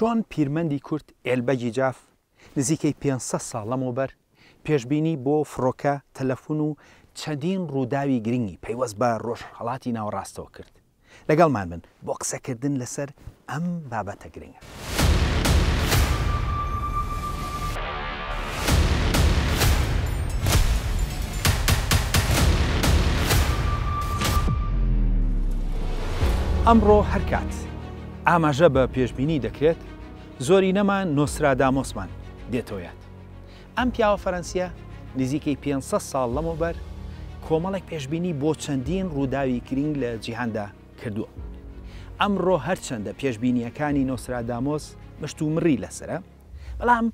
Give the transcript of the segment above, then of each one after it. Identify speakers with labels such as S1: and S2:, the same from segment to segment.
S1: چۆن پیرمەندی کورد ئێلبەگی جاف نزیکەی 500 ساڵ لەمەوبەر پێشبینی بۆ فڕۆکە تەلەفۆن و چەندین ڕووداوی گرنگی پەیوەست بە ڕۆژهەڵاتی ناوەڕاستەوە کرد. لەگەڵمان بن بۆ قسەکردن لەسەر ئەم بابەتە گرنگە. ئەمڕۆ هەرکات ئاماژە بە پێشبینی دەکرێت زۆری نەمان نۆسترادامۆسمان دێتەوەیات. ئەم پیاوە فەرەنسیە نزیکەی 500 ساڵ لەمەوبەر کۆمەڵێک پێشبینی بۆ چەندین ڕووداوی گرنگ لە جیهاندا کردووە. ئەمڕۆ هەرچەندە پێشبینیەکانی نۆسترادامۆس مشت و مڕی لەسرە، بەڵام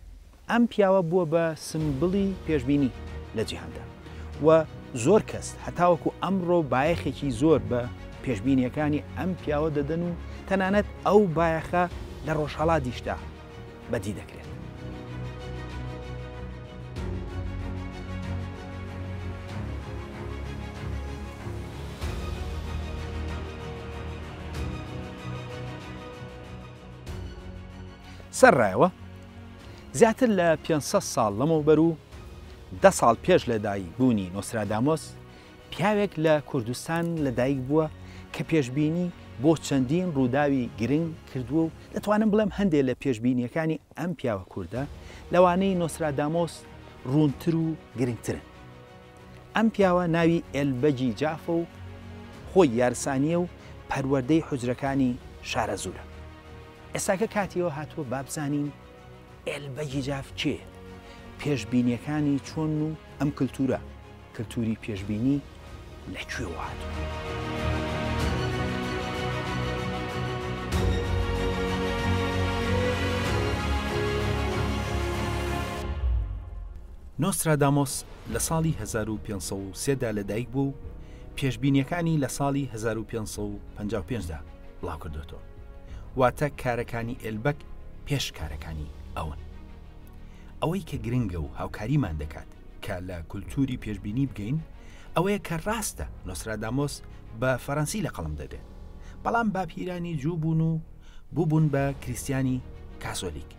S1: ئەم پیاوە بووە بە سمبڵی پێشبینی لە جیهاندا و زۆر کەس هەتاوەکو ئەمڕۆ بایەخێکی زۆر بە پێشبینیەکانی ئەم پیاوە دەدەن و تەنانەت ئەو بایەخە لە ڕۆژهەڵاتیشدا بەدی دەکرێت. سەرڕایەوە زیاتر لە 500 ساڵ لەمەوبەر و 10 ساڵ پێش لەدایک بوونی نۆسترادامۆس پیاوێک لە کوردستان لەدایک بووە کە پێشبینی بۆ چەندین ڕووداوی گرنگ کردووە و دەتوانم بڵێم هەندێک لە پێشبینیەکانی ئەم پیاوە کووردە لەوانەی نۆسترادامۆس ڕوونتر و گرنگترن. ئەم پیاوە ناوی ئێلبەگی جافە و خۆی یارسانیە و پەروەردەی حوجرەکانی شارە زوورە. ئێستاکە کاتیەوە هاتووە بابزانین ئێلبەگی جاف چێ؟ پێشبینیەکانی چۆن و ئەم کلتورە کلتوری پێشبینی لەکوێوە هاتووە؟ نۆسترادامۆس لە ساڵی 1503دا لەدایک بوو و پێشبینیەکانی لە ساڵی 1555دا بڵاو کردوێتەوە. واتە کارەکانی ئێلبەگ پێش کارەکانی ئەوەن. ئەوەی کە گرنگە و هاوکاریمان دەکات کە لە کولتوری پێشبینی بگەین ئەوەیە کە ڕاستە نۆسترادامۆس بە فەڕەنسی لە قەڵم دەدێت، بەڵام باپیرانی جوو بوون و بووبوون بە کریسیانی کاسۆلیک.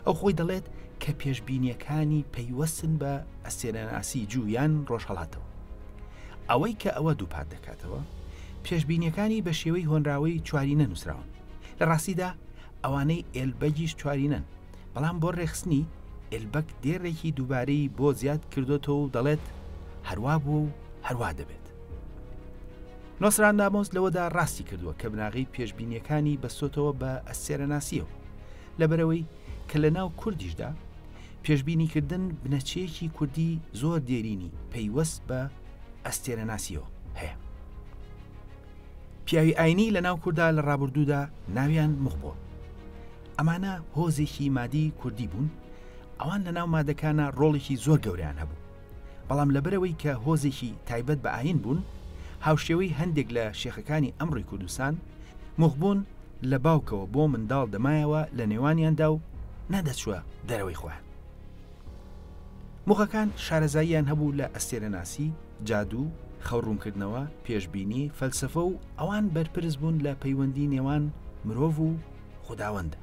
S1: ئەو خۆی دەڵێت کە پێشبینیەکانی پەیوەستن بە ئەستێرەناسی جوویان ڕۆژهەڵاتەوە. ئەوەی کە ئەوە دووپات دەکاتەوە پێشبینیەکانی بە شێوەی هۆنراوەی چوارینە نووسراون. لە ڕاستیدا ئەوانەی ئێلبەگیش چوارینەن، بەڵام بۆ ڕێخستنی ئێلبەگ دێڕێکی دووبارەی بۆ زیاد کردوێتەوە و دەڵێت هەروە بوو و هەروە دەبێت. نۆسترادامۆس لەوەدا ڕاستی کردووە کە بناغی پێشبینیەکانی بەستۆتەوە بە ئەستێرەناسیەوە، لەبەرەوەی کە لە ناو کوردیشدا پێشبینیکردن بنەچەیەکی کوردی زۆر دێرینی پەیوەست بە ئەستێرەناسیەوە هەیە. پیاوی ئاینی لە ناو کووردا لە ڕابردوودا ناویان مخبووە. ئەمانە هۆزێکی مادی کوردی بوون، ئەوان لە ناو مادەکانە ڕۆڵێکی زۆر گەوریان هەبوو، بەڵام لەبەرەوەی کە هۆزێکی تایبەت بە ئاین بوون، هاوشێوەی هەندێک لە شێخەکانی ئەمڕۆی کوردستان مخبوون لە باوکەوە بۆ منداڵ دەمایەوە لە نێوانیاندا و نەدەچووە دەرەوەی خۆیان. مخەکان شارەزاییان هەبوو لە ئەستێرەناسی، جادوو، خەوڕوونکردنەوە، پێشبینی، فەلسەفە و ئەوان بەرپرس بوون لە پەیوەندی نێوان مرۆڤ و خوداوەندە.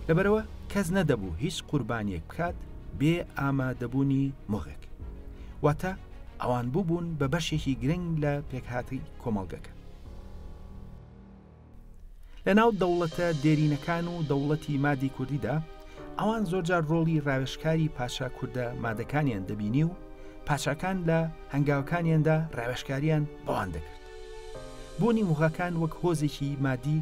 S1: لەبەرەوە کەس نەدەبوو هیچ قوربانیەک بکات بێ ئامادەبوونی مخێک، واتە ئەوان بووبوون بە بەشێکی گرنگ لە پێکهاتی کۆمەڵگەکە. لە ناو دەوڵەتە دێرینەکان و دەوڵەتی مادی کوردیدا ئەوان زۆرجار ڕۆڵی ڕاوێژکاری پاشا کووردە مادەکانیان دەبینی و پاچاکان لە هەنگاوەکانیاندا ڕاوێژکاریان بەوان دەکرد. بوونی موغەکان وەک هۆزێکی مادی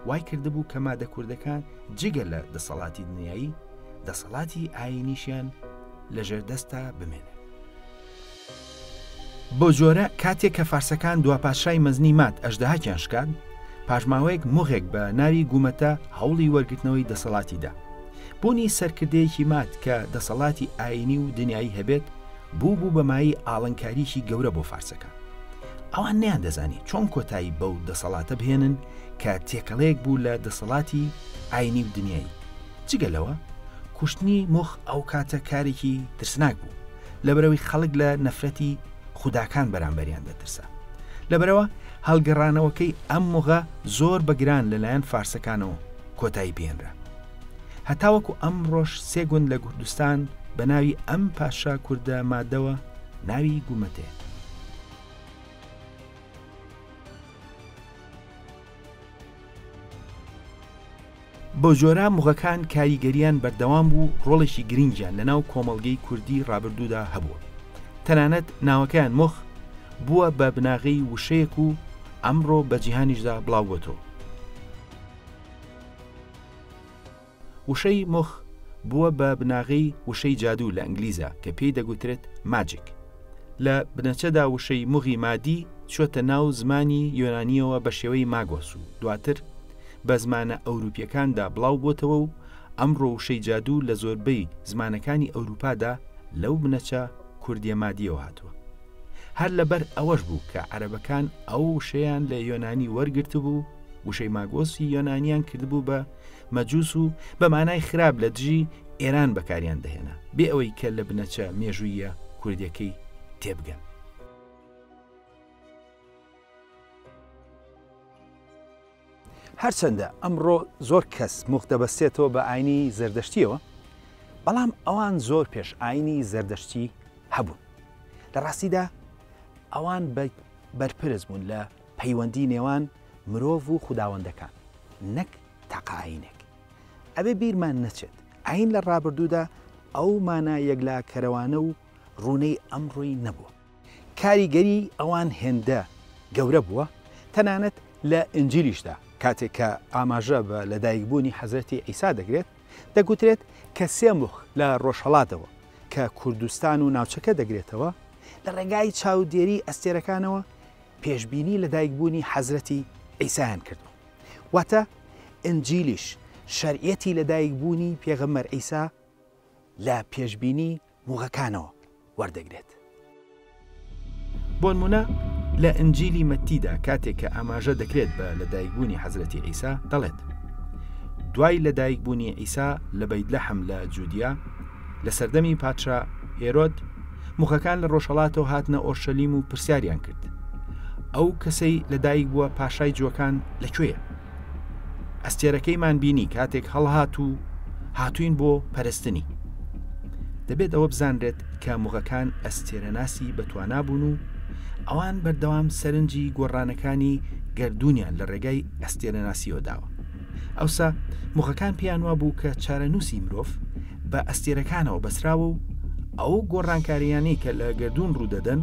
S1: وای کردبوو کە مادە کوردەکان جگە لە دەسەڵاتی دنیایی دەسەڵاتی ئاینیشیان لە ژێردەستە بمێنێت. بۆ جۆرە کاتێک کە فارسەکان دواپاشای مەزنی مات ئەژدەهاکیان شکاند، پاژماوەیەک مۆغێک بە ناوی گومەتە هەوڵی وەرگرتنەوەی دەسەڵاتیدا. بوونی سەرکردەیەکی مات کە دەسەڵاتی ئاینی و دنیایی هەبێت بوو بەمایی ئاڵنکاریشی گەورە بۆ فارسەکان. ئەوان نیان دەزانی چۆن کۆتایی بەو دەسەڵاتە بهێنن کە تێکەڵەیەک بوو لە دەسەڵاتی ئاینی و دنیایی. جگەلەوە کوشتنی مخ ئەو کاتە کارێکی ترسناک بوو، لەبەرەوەی خەڵک لە نەفرەتی خوداکان بەرامبەریان دەترسا. لەبەرەوە هەڵگەڕانەوەکەی ئەم مۆغە زۆر بەگران لەلایەن فارسەکانەوە کۆتایی پێێنرا. هەتاوەکو ئەمڕۆژ سێ گوند لە کوردستان بە ناوی ئەم پاشا کووردە مادەوە ناوی گومەتێ. بۆ جۆرە موغەکان کاریگەریان بەردەوام بوو ڕۆڵێکی گرنگیان لەناو کۆمەڵگەی کوردی ڕابردوودا هەبووە. تەنانەت ناوەکەیان مخ بووە بە بناغی وشەیەک و ئەمڕۆ بە جیهانیشدا بڵاوبووەتەوە. وشەی مخ بووە بە بناغی وشەی جادوو لە ئەنگلیزە کە پێی دەگوترێت ماجیک. لە بنەچەدا وشەی مغی مادی چۆتە ناو زمانی یۆنانیەوە بە شێوەی ماگۆس و دواتر بە زمانە ئەوروپیەکاندا بڵاو بۆتەوە و ئەمڕۆ وشەی جادوو لە زۆربەی زمانەکانی ئەوروپادا لەو بنەچە کوردیە مادیەوە هاتووە. هەر لەبەر ئەوەش بوو کە عەرەبەکان ئەو وشەیان لە یۆنانی وەرگرت بوو، وشەی ماگۆسی یۆنانیان کردبوو بە مەجووس و بە مانای خراپ لە دژی ئێران بەکاریان دەهێنا بێ ئەوەی کە لە بنەچە مێژوویە کوردیەکەی تێبگەن. هەرچەندە ئەمڕۆ زۆر کەس مخ دەبەستێتەوە بە ئاینی زەردەشتیەوە، بەڵام ئەوان زۆر پێش ئاینی زەردەشتی هەبوون. لە ڕاستیدا ئەوان بەرپرس بوون لە پەیوەندی نێوان مرۆڤ و خوداوەندەکان، نەک تاقا ئاینێک. ئەبێ بیرمان نەچێت ئاین لە ڕابردوودا ئەو مانە یەکلا کەرەوانە و ڕوونەی ئەمڕۆی نەبووە. کاریگەری ئەوان هێندە گەورە بووە، تەنانەت لە ئنجیلیشدا کاتێک کە ئاماژە بە لەدایکبوونی حەزرەتی عیسا دەگرێت دەگوترێت کە سێ مخ لە ڕۆژهەڵاتەوە کە کوردستان و ناوچەکە دەگرێتەوە لە ڕێگای چاودێری ئەستێرەکانەوە پێشبینی لەدایکبوونی حەزرەتی عیسایان کردو. واتە ئنجیلیش شەریعەتی لەدایکبوونی پێغەمبەر عیسا لە پێشبینی موغەکانەوە وەردەگرێت. بۆ نمونە لە ئنجیلی مەتیدا کاتێک کە ئاماژە دەکرێت بە لەدایکبوونی حەزرەتی عیسا دەڵێت دوای لەدایکبوونی عیسا لە بەیتلەحەم لە جودیا لە سەردەمی پادشا هێرۆد موغەکان لە ڕۆژهەڵاتەوە هاتنە ئۆرشەلیم و پرسیاریان کرد ئەو کەسەی لەدایک بووە پاشای جوەکان لەکوێیە؟ ئەستێرەکەیمان بینی کاتێک هەڵهات و هاتوین بۆ پەرستنی. دەبێت ئەوە بزانرێت کە موغەکان ئەستێرەناسی بەتوانابوون و ئەوان بەردەوام سەرنجی گۆڕانەکانی گەردونیان لە ڕێگای ئەستێرەناسیەوە داوە. ئەوسا موغەکان پێیان وا بوو کە چارەنووسی مرۆڤ بە ئەستێرەکانەوە بەسراوە و ئەو گۆڕانکاریانەی کە لە گەردون ڕوودەدەن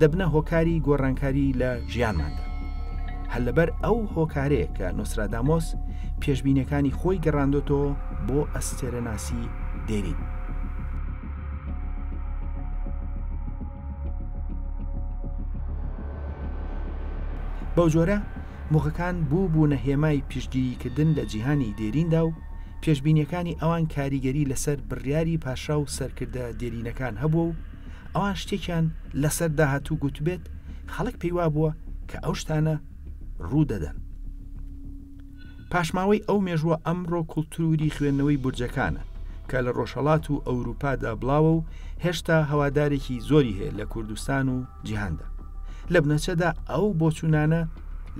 S1: دەبنە هۆکاری گۆڕانکاری لە ژیانماندا. هەر لەبەر ئەو هۆکارەیە کە نۆسترادامۆس پێشبینەکانی خۆی گەڕاندۆتەوە بۆ ئەستێرەناسی دێرین. بەو جۆرە موغەکان بوونە هێمای پشتگیریکردن لە جیهانی دێریندا و پێشبینیەکانی ئەوان کاریگەری لەسەر بڕیاری پاشا و سەرکردە دێرینەکان هەبوو و ئەوان شتێکیان لەسەر داهاتوو گوتبێت خەڵک پێیوا بووە کە ئەو شتانە ڕوو دەدەن. پاشماوەی ئەو مێژووە ئەمڕۆ کولتوری خوێندنەوەی بورجەکانە کە لە ڕۆژهەڵات و ئەوروپادا بڵاوە و هێشتا هەوادارێکی زۆری هەیە لە کوردستان و جیهاندا. لە بنەچەدا ئەو بۆچوونانە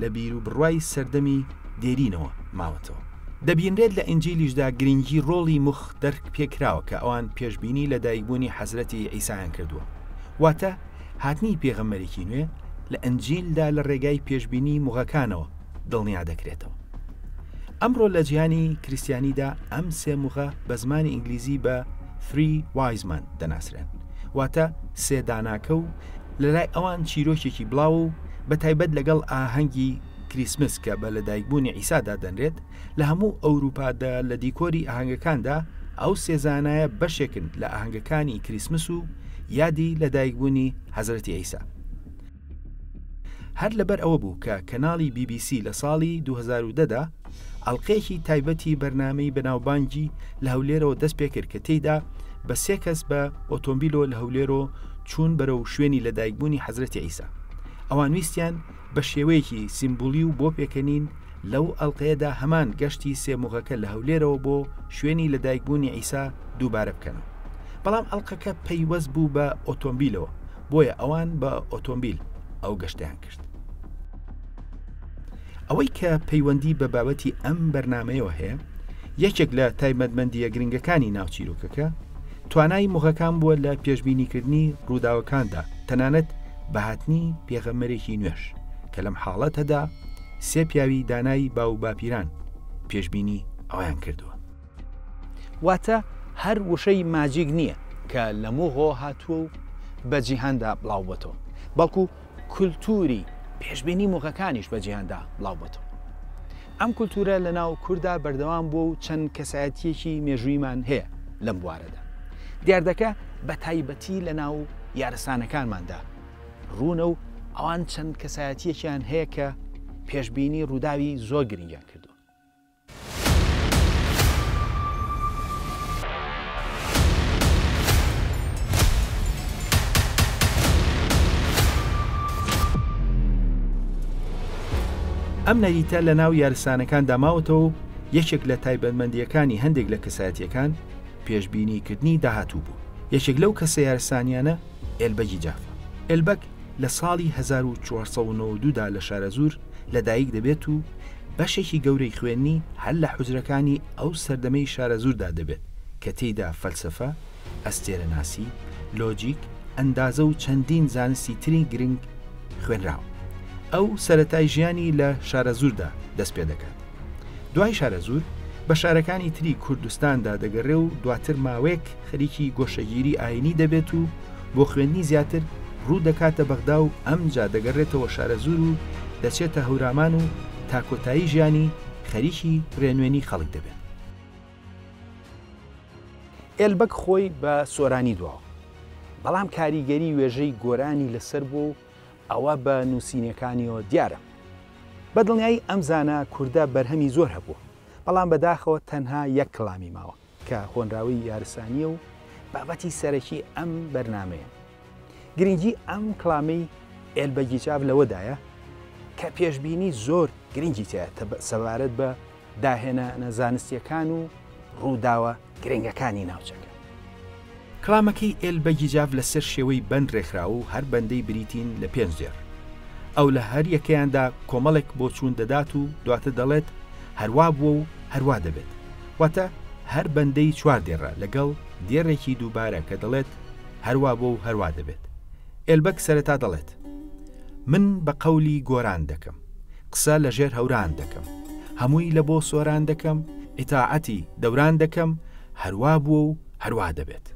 S1: لە بیر و بڕوای سەردەمی دێرینەوە ماوەتەوە. دەبینرێت لە ئنجیلیشدا گرنگی ڕۆڵی مخ دەرک پێکراوە کە ئەوان پێشبینی لە دایکبوونی حەزرەتی عیسایان کردووە. واتە هاتنی پێغەمبەرێکی نوێ لە ئەنجیلدا لە ڕێگای پێشبینی موغەکانەوە دڵنیا دەکرێتەوە. ئەمڕۆ لە جیهانی کریسیانیدا ئەم سێ موغە بە زمانی ئینگلیزی بە three wise men دەناسرێن، واتە سێ داناکە و لەلای ئەوان چیرۆکێکی بڵاو و بە تایبەت لەگەڵ ئاهەنگی کریسمس کە بە لەدایکبوونی عیسادا دەنرێت لە هەموو ئەوروپادا لە دیکۆری ئاهەنگەکاندا ئەو سێزانایە بەشێکن لە ئاهەنگەکانی کریسمس و یادی لەدایکبوونی حەزرەتی عیسا. هەر لەبەر ئەوە بوو کە کەناڵی BBC لە ساڵی 2010دا ئەڵقەیەکی تایبەتی بەرنامەی بەناوبانگی لە هەولێرەوە دەست پێ کرد کە تێیدا بە سێ کەس بە ئۆتۆمبیلۆ لە هەولێرۆ چوون بەرەو شوێنی لەدایکبوونی حەزرەتی عیسا. ئەوان ویستیان بە شێوەیەکی سیمبولی و بۆ پێکەنین لەو ئەڵقەیەدا هەمان گەشتی سێ موغەکە لە هەولێرەوە بۆ شوێنی لەدایکبوونی عیسا دووبارە بکەنەوە. بەڵام ئەڵقەکە پەیوەست بوو بە ئۆتۆمبیلەوە، بۆیە ئەوان بە ئۆتۆمبیل ئەو گەشتیان کرد. ئەوەی کە پەیوەندی بە بابەتی ئەم بەرنامەیەوە هەیە یەکێک لە تایبەتمەندیە گرنگەکانی ناوچیرۆکەکە توانای مۆغەکان بووە لە پێشبینیکردنی ڕووداوەکاندا تەنانەت بەهاتنی پێغەمبەرێکی نوێش کە لەم حاڵەتەدا سێ پیاوی دانایی باو باپیران پێشبینی ئەویان کردووە. واتە هەر وشەی ماجیک نییە کە لە مۆغۆ هاتووە و بە جیهاندا بڵاو بۆتەوە، بەڵکو کولتوری پێشبینی مۆغەکانیش بە جیهاندا بڵاو بۆتەوە. ئەم کولتورە لە ناو کووردا بەردەوام بووە و چەند کەسایەتیەکی مێژوویمان هەیە لەم بوارەدا. دیار دەکە بە تایبەتی لە ناو یارستانەکانماندا ڕوونە و ئەوان چەند کەسایەتیەکیان هەیە کە پێشبینی ڕووداوی زۆر گرنگیان کردو. ئەم نەریتە لە ناو یارستانەکان داماوەتەوە و یەکێک لە تایبەتمەندیەکانی هەندێک لە کەسایەتیەکان پێشبینیکردنی داهاتوو بوو. یەکێک لەو کەسە یارستانیانە ئێلبەکی جافە. ئێلبەک لە ساڵی 1492دا لە شارەزور لەدایک دەبێت و بەشێکی گەورەی خوێندنی هەر لە حوجرەکانی ئەو سەردەمەی شارەزوردا دەبێت کە تێیدا فەلسەفە، ئەستێرەناسی، لۆجیک، ئەندازە و چەندین زانستی تری گرنگ خوێنراوە. ئەو سەرەتای ژیانی لە شارەزوردا دەست پێ دەکات. دوای شارەزور بە شارەکانی تری کوردستاندا دەگەڕێ و دواتر ماوەیەک خەریکی گۆشەگیری ئاینی دەبێت و بۆ خوێندنی زیاتر ڕوو دەکاتە بەغدا و ئەمجا دەگەڕێتەوە شارەزور و دەچێتە هەورامان و تاکۆتایی ژیانی خەریکی ڕێنوێنی خەڵک دەبێت. ئێلبەک خۆی بە سۆرانی دواوە، بەڵام کاریگەری وێژەی گۆرانی لەسەر بوو ئەوە بە نووسینەکانیەوە دیارە. بە دڵنیایی ئەم زانە کووردە بەرهەمی زۆر هەبووە، بەڵام بەداخەوە تەنها یەک کڵامی ماوە کە خۆنراوی یارستانیە و بابەتی سەرەکی ئەم بەرنامەیە. گرنگی ئەم کڵامەی ئێلبەکی چاو لەوەدایە کە پێشبینی زۆر گرنگی تایە سەبارەت بە داهێنانە زانستیەکان و ڕووداوە گرنگەکانی ناوچەکە. کڵامەکەی ئێلبەکی جاو لەسەر شێوەی بەند ڕێکخراوە و هەر بەندەی بریتین لە 5 جێر. ئەو لە هەر یەکەیاندا کۆمەڵێک بۆ چوون دەدات و دواتە دەڵێت هەروا بووە و هەروا دەبێت. واتە هەر بەندەی 4 دێڕە لەگەڵ دێڕێکی دووبارە کە دەڵێت هەروا بووە و هەروا دەبێت. ئێلبەک سەرەتا دەڵێت من بە قەولی گۆران دەکەم، قسە لە ژێر هەوران دەکەم، هەمووی لە بۆ سۆران دەکەم، ئیتاعەتی دەوران دەکەم، هەروا بووە و هەروا دەبێت.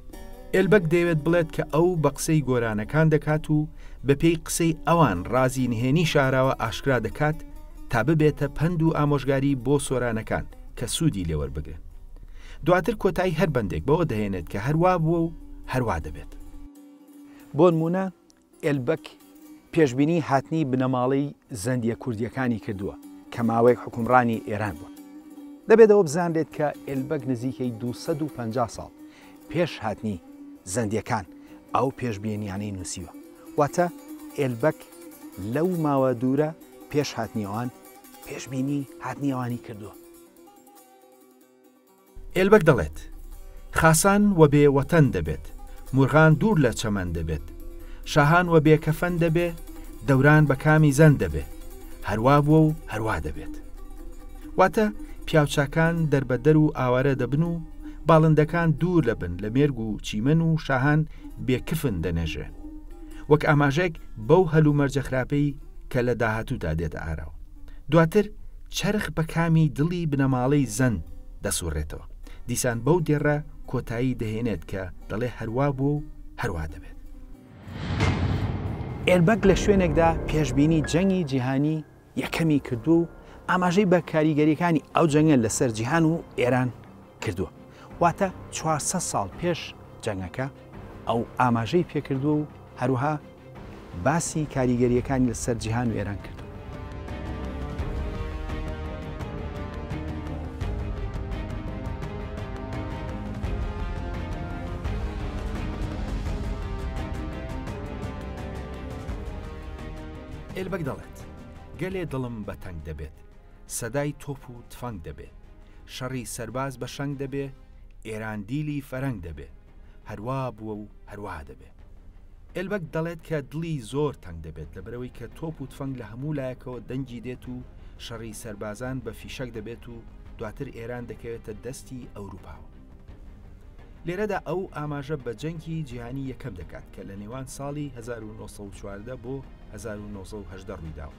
S1: ئێلبەک دەیەوێت بڵێت کە ئەو بە قسەی گۆرانەکان دەکات و بە پێی قسەی ئەوان ڕازی نهێنی شاراوە ئاشکرا دەکات تا ببێتە پند و ئامۆژگاری بۆ سۆرانەکان کە سوودی لێوەربگرن. دواتر کۆتایی هەر بەندێک بەوە دەهێنێت کە هەروا بووە و هەروا دەبێت. بۆ نمونە ئێلبەک پێشبینی هاتنی بنەماڵەی زەندیە کوردیەکانی کردووە کە ماوەیەک حکومڕانی ئێران بوون. دەبێتەوە بزانرێت کە ئێلبەک نزیکەی 250 ساڵ پێش هاتنی زەندیەکان ئەو پێشبینیانەی نووسیوە. واتە ئێلبەک لەو ماوە دوورە پێش هاتنیەوان پێشبینی هاتنیەوانی کردووە. ئێلبەک دەڵێت خاسان وە بێوەتەن دەبێت، مورغان دوور لە چەمەن دەبێت، شاهان وە بێکەفەن دەبێ، دەوران بە کامی زەن دەبێ، هەروا بووە و هەروا دەبێت. واتە پیاوچاکان دەربەدەر و ئاوارە دەبن و باڵندەکان دوور لەبن لە مێرگ و چیمەن و شاهان بێکفن دەنێژێ، وەک ئاماژێک بەو هەلومەرجە خراپەی کە لە داهاتوودا دێتە ئاراوە. دواتر چرخ بە کامی دڵی بنەماڵەی زەن دەسوڕێتەوە، دیسان بەو دێڕە کۆتایی دەهێنێت کە دەڵێ هەروا بووە و هەروا دەبێت. ئێلبەک لە شوێنێکدا پێشبینی جەنگی جیهانی یەکەمی کردو و ئاماژەی بە کاریگەریەکانی ئەو جەنگە لەسەر جیهان و ئێران کردووە. واتە 400 ساڵ پێش جەنگەکە ئەو ئاماژەی پێکردو و هەروها باسی کاریگەریەکانی لەسەر جیهان و ئێران کردو. ئێلبەک دەڵێت گەلێ دڵم بە تەنگ دەبێت، سەدای تۆپ و تفەنگ دەبێت، شەڕی سەرباز بە شەنگ دەبێ، ئێران دیلی فەرەنگ دەبێ، هەروا بووە و هەروا دەبێ. ئێلبەک دەڵێت کە دڵی زۆر تەنگ دەبێت لەبەرەوەی کە تۆپ و تفەنگ لە هەموو لایەکەوە دەنگی دێت و شەڕی سەربازان بە فیشەک دەبێت و دواتر ئێران دەکەوێتە دەستی ئەوروپاوە. لێرەدا ئەو ئاماژە بە جەنگی جیهانی یەکەم دەکات کە لە نێوان ساڵی 1914 بۆ 1980 ڕوویداوە.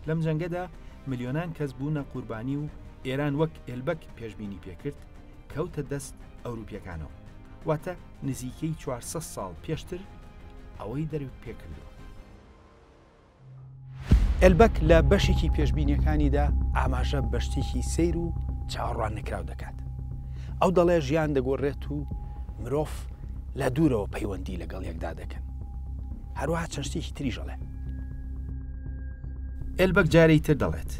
S1: لەم جەنگەدا ملیۆنان کەس بوونە قوربانی و ئێران وەک ئێلبەک پێشبینی پێکرد کەوتە دەست ئەوروپیەکانەوە، واتە نزیکەی 400 ساڵ پێشتر ئەوەی دەروت پێکردووە. ئێلبەک لە بەشێکی پێشبینیەکانیدا ئاماژە بە شتێکی سەیر و چاوەڕوان نەکراو دەکات. ئەو دەڵێ ژیان دەگۆڕێت و مرۆڤ لە دوورەوە پەیوەندی لەگەڵ یەکدا دەکەن. هەروەها چەند شتێکی تریش دەڵێ. ئێلبەک جارێکی تر دەڵێت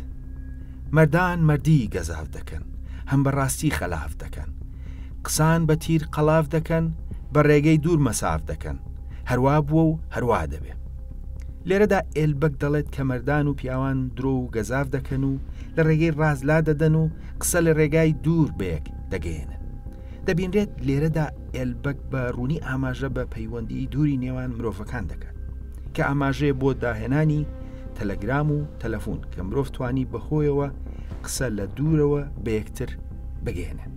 S1: مەردان مەردی گەزاف دەکەن، هەم بەڕاستی خەلاف دەکەن، قسان بە تیر قەلاف دەکەن، بە ڕێگەی دوور مەساف دەکەن، هەروە بووە و هەروە دەبێ. لێرەدا ئێلبەک دەڵێت کە مەردان و پیاوان درۆ و گەزاف دەکەن و لە ڕێگەی ڕازلا دەدەن و قسە لە ڕێگای دوور بەیەک دەگەێنن. دەبینرێت لێرەدا ئێلبەک بە ڕوونی ئاماژە بە پەیوەندی دووری نێوان مرۆڤەکان دەکات کە ئاماژەیە بۆ داهێنانی تەلەگرام و تەلەفۆن کە مرۆڤ توانی بەخۆیەوە قسە لە دوورەوە بە یەکتر بگەێنن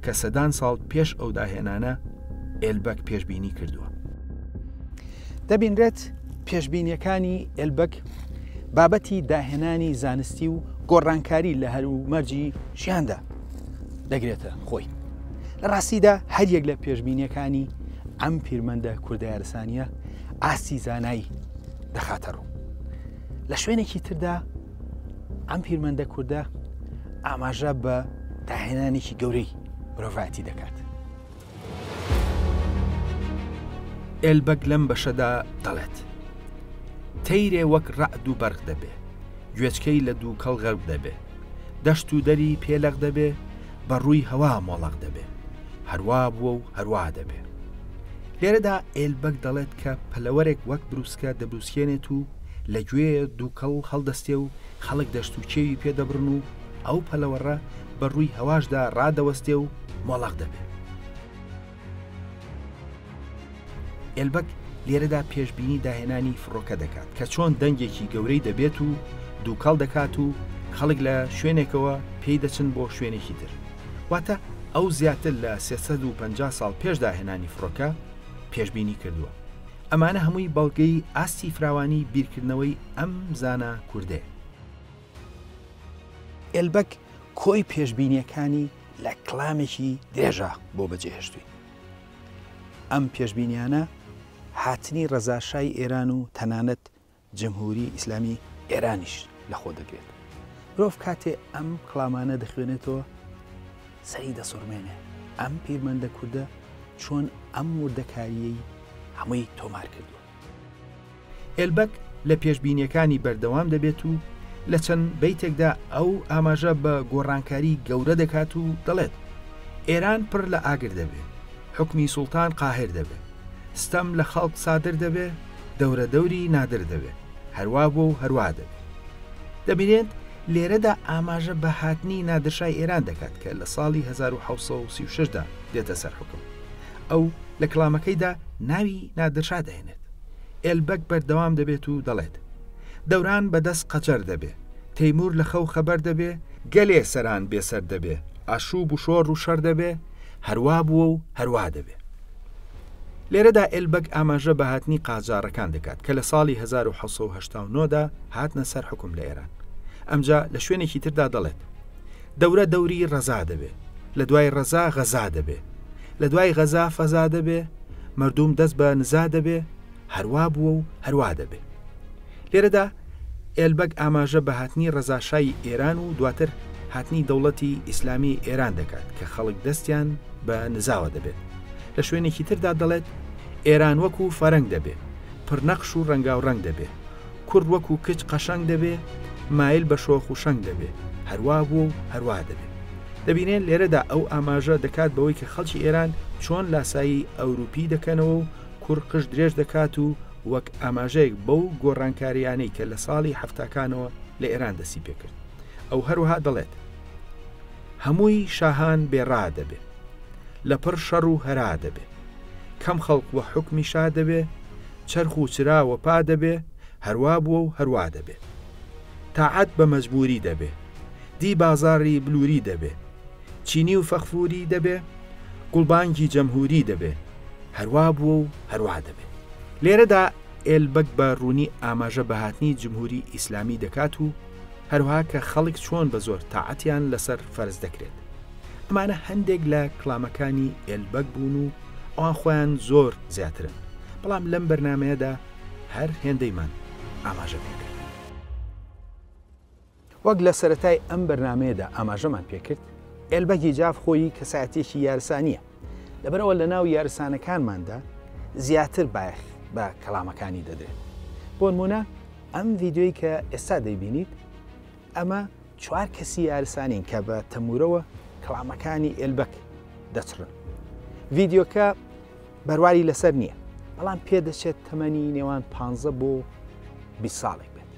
S1: کە سەدان ساڵ پێش ئەو داهێنانە ئێلبەک پێشبینی کردووە. دەبینرێت پێشبینیەکانی ئێلبەک بابەتی داهێنانی زانستی و گۆڕانکاری لە هەرومەرجی ژیاندا دەگرێتە خۆی. لە ڕاستیدا هەریەک لە پێشبینیەکانی ئەم پیرمەندە کوردە یارسانیە ئاستی زانایی دەخاتە ڕوو. لە شوێنێکی تردا ئەم پیرمەندە کوردە ئاماژە بە داهێنانێکی گەورەی مرۆڤایەتی دەکات. ئێلبەک لەم بەشەدا دەڵێت تەیرێ وەک ڕەعد و بەرق دەبێ، گوێچکەی لە دوو کەڵ غەرب دەبێ، دەشت و دەری پێلەق دەبێ، بە ڕووی هەوا مۆڵەق دەبێ، هەروە بووە و هەروە دەبێ. لێرەدا ئێلبەک دەڵێت کە پەلەوەرێک وەک بروسکە دەبروسکێنێت و لەگوێ دووکەڵ هەڵدەستێ و خەڵک دەشت و چێوی پێدەبرن و ئەو پەلەوەڕە بە ڕووی هەواشدا ڕادەوەستێ و مۆڵەق دەبێ. ئێلبەک لێرەدا پێشبینی داهێنانی فڕۆکە دەکات کە چۆن دەنگێکی گەورەی دەبێت و دووکەڵ دەکات و خەڵک لە شوێنێکەوە پێی دەچن بۆ شوێنێکی تر. واتە ئەو زیاتر لە 350 ساڵ پێش داهێنانی فڕۆکە پێشبینی کردووە. ئەمانە هەمووی بەڵگەی ئاستی فراوانی بیرکردنەوەی ئەم زانە کوردێ. ئێلبەک کۆی پێشبینیەکانی لە کلامێکی درێژە بۆ بەجێهێشتووی. ئەم پێشبینیانە هاتنی ڕەزاشای ئێران و تەنانەت جەمهوری ئیسلامی ئێرانیش لەخۆ دەگرێت. مرۆڤ کاتێ ئەم کلامانە دەخوێنێتەوە سەری دەسوڕمێنێ ئەم پیرمەندە کوردە چۆن ئەم وردەکاریەی هەمووی تۆمار کردووە. ئێلبەک لە پێشبینیەکانی بەردەوام دەبێت و لە چەند بەیتێکدا ئەو ئاماژە بە گۆڕانکاری گەورە دەکات و دەڵێت ئێران پڕ لە ئاگر دەبێت، حکمی سوڵتان قاهر دەبێت، ستەم لە خەڵک سادر دەبێت، دەورە دەوری نادر دەبێت، هەروە بۆ و هەروە دەبێت. دەبینێت لێرەدا ئاماژە بە هاتنی نادرشای ئێران دەکات کە لە ساڵی 1936دا دێتە سەر حکم. ئەو لە کلامەکەیدا ناوی نادرشا دەهێنێت. ئێلبەک بەردەوام دەبێت و دەڵێت دەوران بەدەست قەچەر دەبێ، تەیمور لە خەو خەبەر دەبێ، گەلێ سەران بێسەر دەبێ، ئاشوب و شۆڕ و شەر دەبێ، هەروە بووە و هەروە دەبێ. لێرەدا ئێلبەک ئاماژە بە هاتنی قاجارەکان دەکات کە لە ساڵی 1989دا هاتنە سەر حکم لە ئێران. ئەمجا لە شوێنێکی تردا دەڵێت دەورە دەوری ڕەزا دەبێ، لە دوای ڕەزا غەزا دەبێ، لە دوای غەزا فەزا دەبێ، مردوم دەست بە نزا دەبێ، هەروە بووە و هەروە دەبێ. لێرەدا ئێلبەک ئاماژە بە هاتنی ڕەزاشایی ئێران و دواتر هاتنی دەوڵەتی ئیسلامی ئێران دەکات کە خەڵک دەستیان بە نزاوە دەبێت. لە شوێنێکی تردا دەڵێت ئێران وەکو فەرەنگ دەبێ، پڕنەقش و ڕەنگاو ڕەنگ دەبێ، کورد وەکو کچ قەشەنگ دەبێ، مایل بە شۆخ و شەنگ دەبێ، هەروە بووە و هەروە دەبێ. دەبینێن لێرەدا ئەو ئاماژە دەکات بەوەی کە خەڵکی ئێران چۆن لاسایی ئەوروپی دەکەنەوە و کوڕ قش درێژ دەکات و وەک ئاماژەیەک بەو گۆڕانکاریانەی کە لە ساڵی هەفتاکانەوە لە ئێران دەستی پێکرد. ئەو هەروەها دەڵێت هەمووی شاهان بێڕا دەبێ، لە پڕ شەڕ و هەرا دەبێ، کەم خەڵک وە حکمی شا دەبێ، چەرخ و چراوە پا دەبێ، هەروە بووە و هەروە دەبێ. تاعەت بە مەجبوری دەبێ، دی بازاری بلووری دەبێ، چینی و فەخفوری دەبێ، گوڵبانگی جەمهوری دەبێ، هەروە بووە و هەروە دەبێ. لێرەدا ئێلبەک بە ڕوونی ئاماژە بەهاتنی جمهوری ئیسلامی دەکات و هەروها کە خەڵک چۆن بە زۆر تاعەتیان لەسەر فەرز دەکرێت. ئەمانە هەندێک لە کلامەکانی ئێلبەک بوون و ئەوان خۆیان زۆر زیاترن، بەڵام لەم بەرنمەیەدا هەر هێندەیمان ئاماژە پێکرد. وەک لە سەرەتای ئەم بەرنمەیەدا ئاماژەمان پێکرد، ئێلبەکی جاف خۆی کەسایەتێکی یارسانیە، لەبەرەوە لە ناو یارسانەکانماندا زیاتر باەخ بە کەلامەکانی دەدرێت. بۆ نمونە ئەم ڤیددیۆی کە ئێستا دەیبینیت ئەمە 4 کەسی یارسانین کە بە تەمورەوە کەلامەکانی ئێلبەک دەچڕن. ڤیددیۆکە بەرواری لەسەر نییە، بەڵام پێدەچێت تەمەنی نێوان 15 بۆ 20 ساڵێک بێت.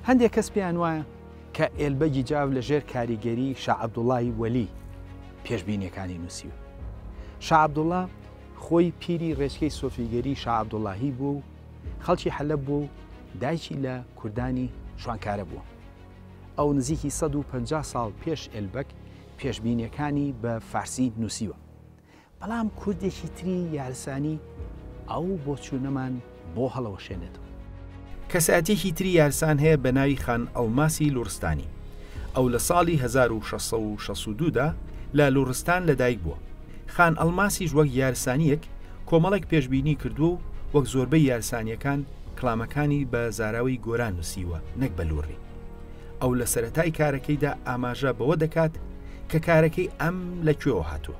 S1: هەندێک کەس پێیان وایە کە ئێلبەکی جاو لە ژێر کاریگەری شا عەبدوڵڵای وەلی پێشبینیەکانی نووسیوە. شا عەبدوڵڵا خۆی پیری ڕێچکەی سۆفیگەری شا عەبدوڵڵاهی بوو و خەڵکی حەلەب بوو و دایکی لە کوردانی شوانکارە بووە. ئەو نزیکی 150 ساڵ پێش ئێلبەک پێشبینیەکانی بە فارسی نووسیوە. بەڵام کوردێکی تری یارسانی ئەو بۆچوونەمان بۆ هەڵەوەشێنێتەوە. کەسایەتێکی تری یارسان هەیە بە ناوی خان ئەڵماسی لوڕستانی. ئەو لە ساڵی 1662دا لە لوڕستان لەدایک بووە. خان ئەڵماسیش وەک یارسانیەک کۆمەڵێک پێشبینی کردو و وەک زۆربەی یارسانیەکان کلامەکانی بە زاراوی گۆران نووسیوە نەک بە لوڕی. ئەو لە سەرەتای کارەکەیدا ئاماژە بەوە دەکات کە کارەکەی ئەم لەکوێوە هاتووە.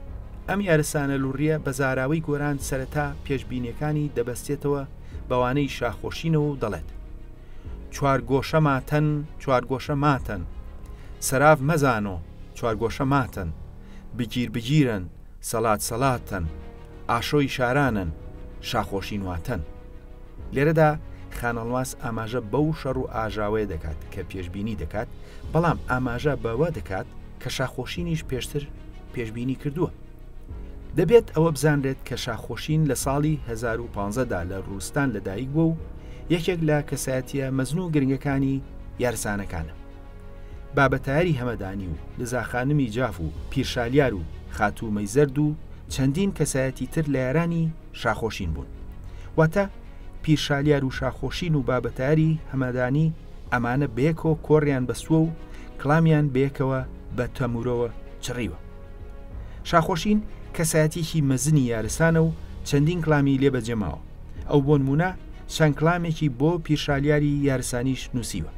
S1: ئەم یارسانە لوڕیە بە زاراوی گۆران سەرەتا پێشبینیەکانی دەبەستێتەوە بەوانەی شاخۆشینەوە و دەڵێت: 4 گۆشە ماتەن، 4 گۆشە ماتەن، سەراف مەزانۆ، 4 گۆشە ماتەن، بگیر بگیرن، سەلات سەلاتەن، ئاشۆی شارانن، شاخۆشین واتەن. لێرەدا خان ئەڵماس ئاماژە بەو شەڕ و ئاژاوەیە دەکات کە پێشبینی دەکات، بەڵام ئاماژە بەوە دەکات کە شاخۆشینیش پێشتر پێشبینی کردووە. دەبێت ئەوە بزانرێت کە شاخۆشین لە ساڵی 1015دا لە ڕووستان لەدایک بووە و یەکێک لە کەسایەتیە مەزن و گرنگەکانی یارسانەکانە. بابەتایاری هەمەدانی و لزاخانمی جاف و پیرشالیار و خاتومەی زەرد و چەندین کەسایەتی تر لە یارانی شاخۆشین بوون. واتە پیرشالیار و شاخۆشین و بابەتایاری هەمەدانی ئەمانە بەیەکەوە کۆڕیان بەسووە و کڵامیان بەیەکەوە بە تەمورەوە چڕیوە. شاخۆشین کەسایەتێکی مەزنی یارسانە و چەندین کلامی لێ بەجێماوە. ئەو بۆ نمونە چەند کلامێکی بۆ پیرشالیاری یارسانیش نووسیوە.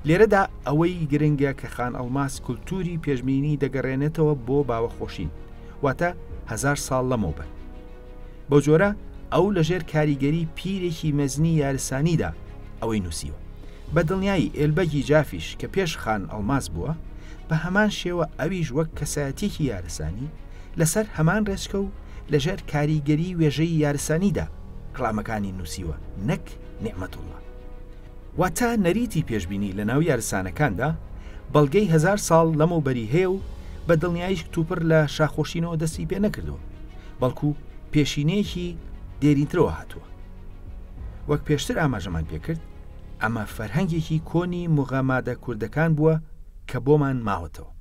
S1: لێرەدا ئەوەی گرنگە کە خان ئەڵماس کولتوری پێشبینی دەگەڕێنێتەوە بۆ باوەخۆشین، واتە 1000 ساڵ لەمەوبەر. بۆ جۆرە ئەو لەژێر کاریگەری پیرێکی مەزنی یارسانیدا ئەوەی نووسیوە. بە دڵنیایی ئێلبەکی جافیش کە پێش خان ئەڵماس بووە، بە هەمان شێوە ئەویش وەک کەسایەتێکی یارسانی لەسەر هەمان ڕێچکە و لەژێر کاریگەری وێژەی یارسانیدا کلامەکانی نووسیوە، نەک نێعمەتوڵڵا. واتە نەریتی پێشبینی لە ناو یارسانەکاندا بەڵگەی 1000 ساڵ لەمەوبەری هەیە و بە دڵنیاییش تووپڕ لە شاخۆشینەوە دەستی پێ نەکردووە، بەڵکو پێشینەیەکی دێرینترەوە هاتووە. وەک پێشتر ئاماژەمان پێکرد، ئەمە فەرهەنگێکی کۆنی موغەمادە کوردەکان بووە کە بۆمان ماوەتەوە.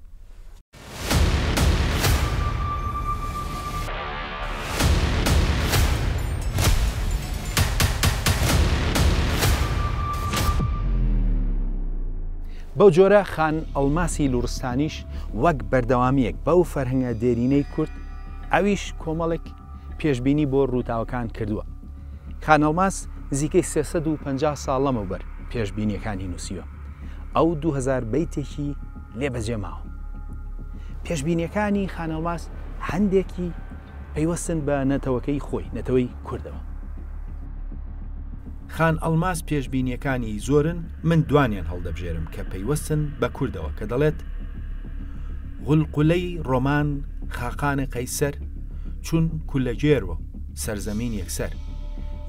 S1: بەو جۆرە خان ئەڵماسی لوڕستانیش وەک بەردەوامیەک بەو فەرهەنگە دێرینەی کورد ئەویش کۆمەڵێک پێشبینی بۆ ڕووداوەکان کردووە. خان ئەڵماس نزیکەی 350 ساڵ لەمەوبەر پێشبینیەکانی نووسیوە. ئەو 2000 بەیتێکی لێبەجێماوە. پێشبینیەکانی خان ئەڵماس هەندێکی پەیوەستن بە نەتەوەکەی خۆی، نەتەوەی کوردەوە. خان ئەڵماس پێشبینیەکانی زۆرن، من دوانیان هەڵدەبژێرم کە پەیوەستن بە کوردەوە کە دەڵێت: غولقولەی ڕۆمان خاقانە قەیسەر چون کولەجێرەوە سەرزەمین یەکسەر،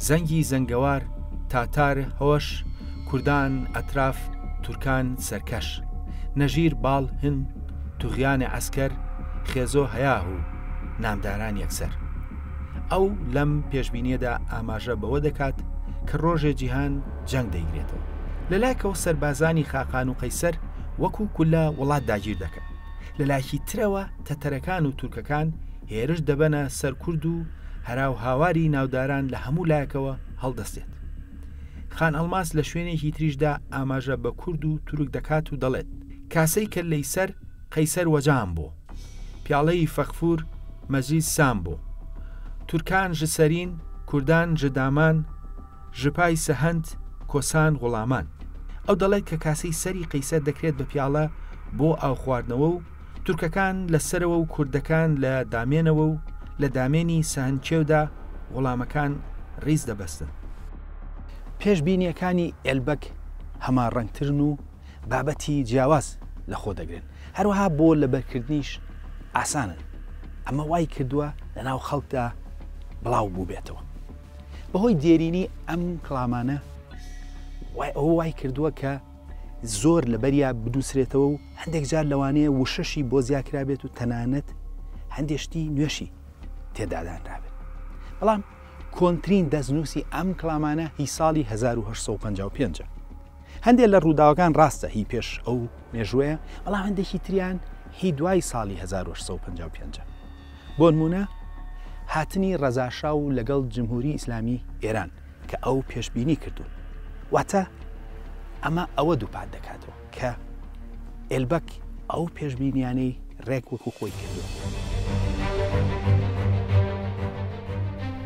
S1: زەنگی زەنگەوار، تاتار هۆش، کوردان ئەتراف، تورکان سەرکەش، نەژیر باڵ هن، توغیانە عەسکەر، خێزۆ هەیاه و نامداران یەکسەر. ئەو لەم پێشبینیەدا ئاماژە بەوە دەکات کە ڕۆژێ جیهان جەنگ دەیگرێتەوە. لەلایەکەوە سەربازانی خاقان و قەیسەر وەکو کولە وڵات داگیر دەکەن. لەلایەکی ترەوە تەتەرەکان و تورکەکان هێرش دەبەنە سەر کورد و هەراو هاواری ناوداران لە هەموو لایەکەوە هەڵدەستێت. خان ئەڵماس لە شوێنێکی تریشدا ئاماژە بە کورد و تورک دەکات و دەڵێت کاسەی کە لەیسەر قەیسەر وەجام بۆ، پیاڵەی فەغفور مەجلیس سام بۆ، تورکان ژ سەرین، کوردان ژ دامان، ژپای سەهەند کۆسان غوڵامان. ئەو دەڵێت کە کاسەی سەری قەیسەر دەکرێت بە پیاڵە بۆ ئاو خواردنەوە و تورکەکان لەسەرەوە و کوردەکان لە دامێنەوە و لە دامێنی سەهەندچێودا غوڵامەکان ڕیز دەبەستن. پێشبینیەکانی ئێلبەک هەمان ڕەنگترن و بابەتی جیاواز لە خۆ دەگرن، هەروەها بۆ لەبەرکردنیش ئاسانن. ئەمە وای کردووە لە ناو خەڵکدا بڵاو بوو بێتەوە. بەهۆی دێرینی ئەم کڵامانە ئەوە وای کردووە کە زۆر لەبەریا بدووسرێتەوە و هەندێک جار لەوانەیە وشەشی بۆ زیاکرابێت و تەنانەت هەندێشتی نوێشی تێدادانرابێت. بەڵام کۆنترین دەستنووسی ئەم کڵامانە هی ساڵی 1955. هەندێک لە ڕووداوەکان ڕاستە هی پێش ئەو مێژوەیە، بەڵام هەندێکی تریان هی دوای ساڵی 1955. بۆ نمونە هاتنی ڕەزاشا و لەگەڵ جمهوری ئیسلامی ئێران کە ئەو پێشبینی کردوون. واتە ئەمە ئەوە دووپات دەکاتەوە کە ئێلبەک ئەو پێشبینیانەی ڕێک وەکو خۆی کردووە.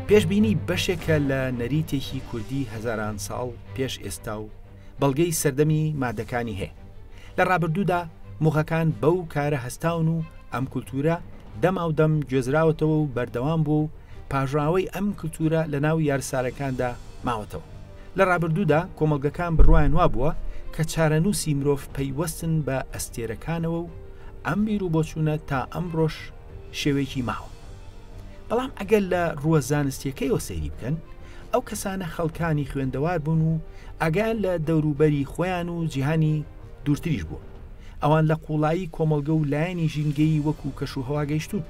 S1: پێشبینی بەشێکە لە نەریتێکی کوردی هەزاران ساڵ پێش ئێستا و بەڵگەی سەردەمی مادەکانی هەیە. لە ڕابردوودا موغەکان بەو کارە هەستاون و ئەم کولتورە دەماودەم گوێزراوەتەوە و بەردەوام بوو و پاژاوی ئەم کولتورە لە ناو یارسارەکاندا ماوەتەوە. لە ڕابردوودا کۆمەڵگەکان بڕوایان وا بووە کە چارەنووسی مرۆڤ پەیوەستن بە ئەستێرەکانەوە و ئەم بیر و بۆچوونە تا ئەمڕۆژ شێوەیەکی ماوە. بەڵام ئەگەر لە ڕووە زانستیەکەیەوە سەیری بکەن، ئەو کەسانە خەڵکانی خوێندەوار بوون و ئەگەیان لە دەوروبەری خۆیان و جیهانی دوورتریش بوو. ئەوان لە قوڵایی کۆمەڵگە و لایەنی ژینگەی وەکو کەش و هەوا گەیشتون.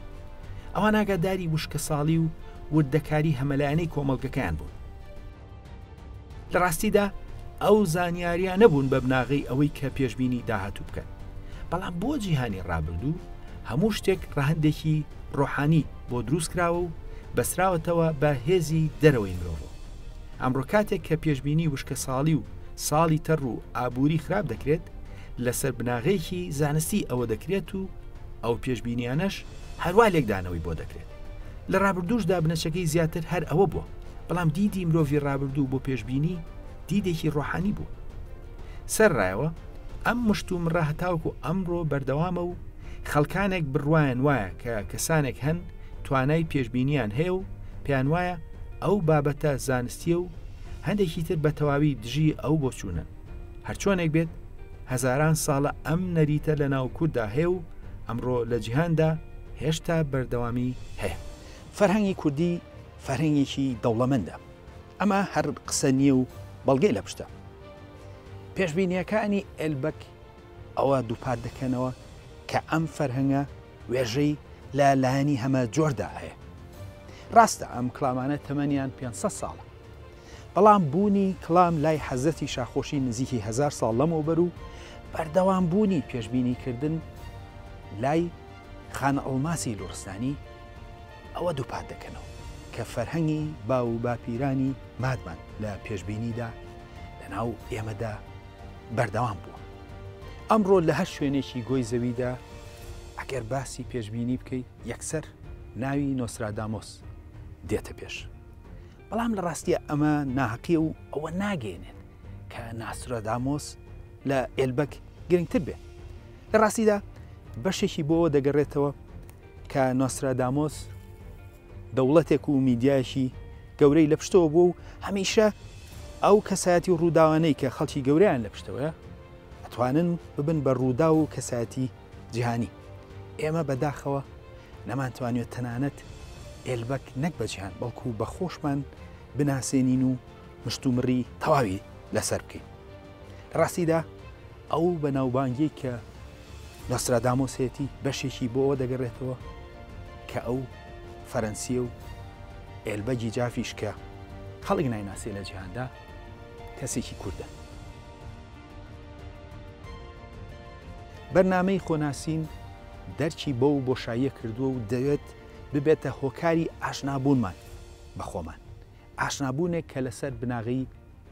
S1: ئەوان ئاگاداری وشکە ساڵی و وردەکاری هەمەلایەنەی کۆمەڵگەکەیان بوون. لە ڕاستیدا ئەو زانیاریە نەبوون بە بناغی ئەوەی کە پێشبینی داهاتوو بکەن. بەڵام بۆ جیهانی ڕابردوو هەموو شتێک ڕەهندێکی ڕۆحانی بۆ دروست کراوە و بەسراوەتەوە بە هێزی دەرەوەی مرۆڤ. ئەمڕۆ کاتێک کە پێشبینی وشکە ساڵی و ساڵی تەڕ و ئابووری خراپ دەکرێت، لەسەر بناغەیەکی زانستی ئەوە دەکرێت و ئەو پێشبینیانەش هەروە لێکدانەوەی بۆ دەکرێت. لە ڕابردووشدا بنەچەکەی زیاتر هەر ئەوە بووە، بەڵام دیدی مرۆڤی ڕابردوو بۆ پێشبینی دیدێکی ڕۆحانی بوو. سەرڕایەوە ئەم مشتومڕە هەتاوکو ئەمڕۆ بەردەوامە و خەڵکانێک بڕوایان وایە کە کەسانێک هەن توانای پێشبینیان هەیە و پێیان وایە ئەو بابەتە زانستیە و هەندێکی تر بە تەواوی دژی ئەو بۆچوونن. هەرچۆنێک بێت هەزاران ساڵە ئەم نەریتە لە ناو کووردا هەیە و ئەمڕۆ لە جیهاندا هێشتا بەردەوامی هەیە. فەرهەنگی کوردی فەرهەنگێکی دەوڵەمەندە. ئەمە هەر قسە نییە و بەڵگەی لە پشتە. پێشبینیەکانی ئێلبەک ئەوە دووپات دەکەنەوە کە ئەم فەرهەنگە وێژەی لە لایەنی هەمە جۆردا هەیە. ڕاستە ئەم کڵامانە تەمەنیان 500 ساڵە، بەڵام بوونی کڵام لای حەزەتی شاخۆشی نزیکی 1000 ساڵ لەمەوبەر و بەردەوام بوونی پێشبینیکردن لای خان ئەڵماسی لوڕستانی ئەوە دووپات دەکەنەوە کە فەرهەنگی باو و باپیرانی مادمان لە پێشبینیدا لە ناو ئێمەدا بەردەوام بووە. ئەمڕۆ لە هەر شوێنێکی گۆی زەویدا ئەگەر باسی پێشبینی بکەیت یەکسەر ناوی نۆسترادامۆس دێتە پێش. بەڵام لە ڕاستیە ئەمە ناحەقیە و ئەوە ناگەێنێن کە نۆسترادامۆس لە ئێلبەک گرنگتر بێ. لە ڕاستیدا بەشێکی بۆ دەگەڕێتەوە کە نۆسترادامۆس دەوڵەتێک و میدیایەکی گەورەی لە پشتەوە بوو و هەمیشە ئەو کەسایەتی و ڕووداوانەی کە خەڵکی گەورەیان لە پشتەوەیە ئەتوانن ببن بە ڕوودا و کەسایەتی جیهانی. ئێمە بەداخەوە نەمانتوانێت تەنانەت ئێلبەک نەک بە جیهان بەڵکو بە خۆشمان بناسێنین و مشتومڕی تەواوی لەسەر بکەین. ڕاستیدا ئەو بەناوبانگی کە نۆسترادامۆسێتی بەشێکی بۆ ئەوە دەگەڕێتەوە کە ئەو فەرەنسیە و ئێلبەجی جافیش کە خەڵک نایناسێ لە جیهاندا کەسێکی کوردە. بەرنامەی خۆناسین دەرچی بۆ و بۆشاییە کردووە و دەوێت ببێتە هۆکاری ئاشنابوونمان بە خۆمان، ئاشنابوونێک کە لەسەر بناغی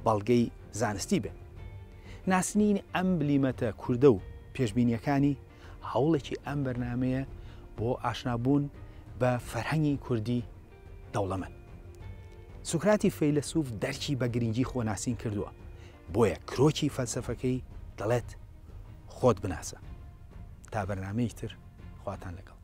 S1: بەڵگەی زانستی بێت. ناسنین ئەم بلیمەتە کووردە و پێشبینیەکانی هەوڵێکی ئەم بەرنامەیە بۆ ئاشنابوون بە فەرهەنگی کوردی دەوڵەمەند. سوکراتی فەیلسوف دەرکی بە گرنگی خۆناسین کردووە، بۆیە کرۆکی فەلسەفەکەی دەڵێت خۆت بناسە. تا بەرنامەی تر خواتان لەگەڵ.